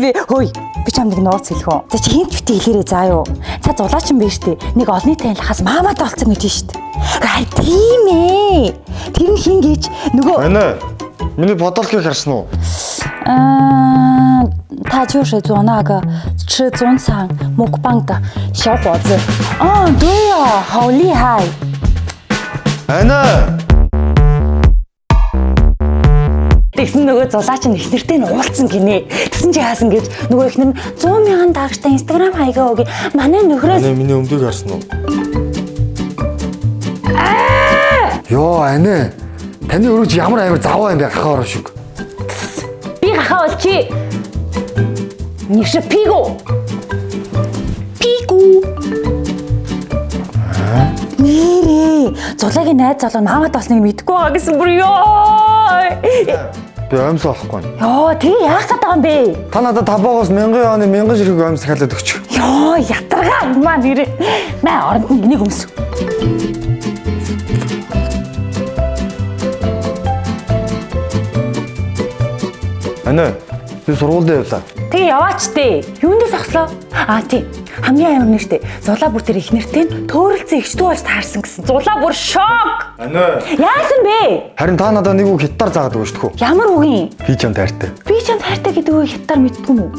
би хөөе. Би чам нэг нууц хэлэх үү. За чи хинт битээ хэлээрээ заа юу. Та зулаач юм биш үү? Нэг олны танилахаас маамад болцсон гэж шүү дээ. Харин тийм ээ. Тэр нь хин гэж нөгөө Ана. Миний бодолтыг харсан уу? 他就是做那个吃中餐mukbang的小伙子。对哦，好厉害。 Ана. Тэгсэн нөгөө зулаач нь ихнэртэй нь уулзсан гинэ. Тэгсэн чи хаасан гэж нөгөө ихнэр нь 100 мянган дагагчтай Instagram хаягаа өгье. Манай нөхрөөс Миний өмдөг харсан уу? Йоо Ана. Таны өрөөж ямар аяар заваа юм бэ гахаа ороо шиг. би гахаа бол чи. Нише пигу. Пигу. Нэрээ. Зулагийн найз залуу маамад болсныг мэдэхгүй байгаа гэсэн бүр ёо. Би аимсаа болохгүй. Йоо, тэг яах гээд байгаа юм бэ? Та надад 5-аас 1000 оны 1000 ширхэг аимс дахиад өгч. Йоо, ятаргаа маа нэрээ. Маа оронд нь энийг өмсөв. Ана. Би сургуульд явлаа. Тэгээ яваач дээ. Юундээ зогслоо? Тийм. Хамгийн амар нь штэ. Зулаа бүр тэр их нэртэй төөрөлцөн ихчдүү болж таарсан гэсэн. Зулаа бүр шок. Ана. Яасан бэ? Харин та надад нэг үг хятаар заагаад өгч төхөө. Ямар үгийн? Би ч юм тайртай. Би ч юм тайртай гэдэг үгийг хятаар мэддэг юм уу?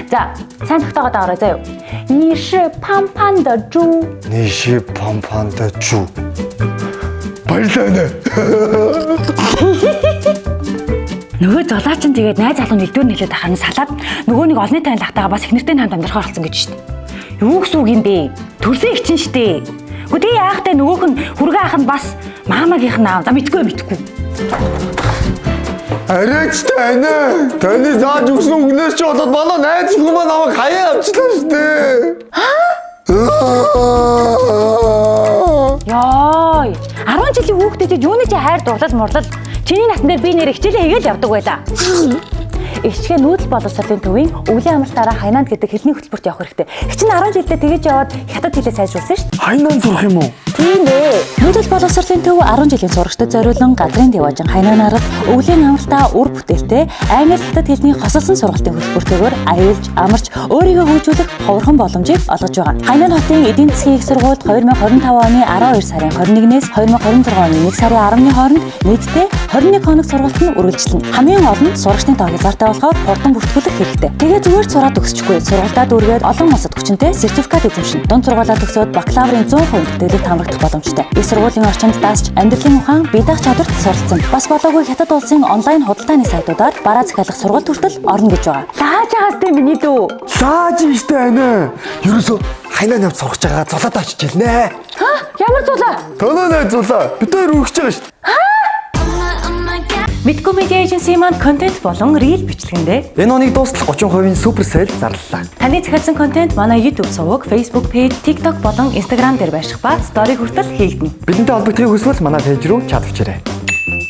За, сайн тогтоогоод аваарай заяа. Ни ши пан пан да жу. Ниши пампанда жу. Баярлалаа Ана. Нөгөө зулаач нь тэгээд найз залуу нэгдүгээр нэлээд ахын салаад нөгөө нэг олны танилахтайгаа бас их нэртэй хамт амьдрахаар болсон гэж шít. Юу гэсэн үг юм бэ? Төрсөн их чинь шít. Гэхдээ тэгээ яахтай нөгөөх нь хүргээ ах нь бас маамагийнх нь аав. За мэдгүй. Арайч та Ана. Таны зааж өгсөн үгнээс ч болоод манай найз хүн маань намайг хаяа авчлаа шүү дээ. Яй. 10 жилийн хүүхдэд юуны чи хайр дурлал мурлал чиний насн дээр би нэр хичээлээ хийгээл явдаг байлаа. Ичгээ нүүдэл боловсролын төвийн өвлийн амралтаараа хайнанд гэдэг хэлний хөтөлбөрт явах хэрэгтэй. Чинь 10 жилдээ тэгэж яваад хятад хэлээ сайжруулсан шүү дээ. Хайнан сурах юм уу? Тийм дээ. Нүүдэл боловсролын төв 10 жилийн сурагчдад зориулан газрын дэважин хайнан арга өвлийн амралтаа үр бүтээлтэй англи хятад хэлний хосолсон сургалтын хөтөлбөртэйгээр аюулж, амарч өөрийгөө хөгжүүлэх ховорхон боломжийг олгож байгаа. Хайнан хотын эдийн засгийн их сургуульд 2025 оны 12 сарын 21-ээс 2026 оны 1 сарын 10-ны хооронд нийтдээ 21 хоног сургалт нь үргэлжилнэ. Хамгийн гол нь сурагчдын тоог зартай болохоор хурдан бүртгүүлэх хэрэгтэй. Тэгээ зүгээр сураад өгсөхгүй сургалтаа дүүргээд олон улсад хүчинтэй сертификат эзэмшин. Дунд сургуулаа төгсөөд бакалаврын 100% тэтгэлэг хамрагдах боломжтой. Их сургуулийн орчинд даасч амьдралын ухаан бие даах чадварт суралцсан. Бас болоогүй хятад улсын онлайн худалдааны сайтуудаар бараа захиалах сургалт хүртэл орно гэж байгаа. Лааж байгаас миний дүү. Лааж штэ Ана. Ерөөсө хайнан явж сурах байгаа зулаад очиж илнэ. Ямар зулаа? Тоноо найз зулаа. Бид хоёр өгч байгаа штэ. Мэдгүй медиа эйженси маань контент болон рил бичлэгэндээ Энэ оныг дуустал 30% супер сейл зарлалаа. таны захиалсан контент манай YouTube суваг, Facebook пэйж, TikTok болон Instagram дээр байших ба стори хүртэл хийгдэнэ. Бидэнтэй холбогдохыг хүсвэл манай пэйж рүү чат авчирай.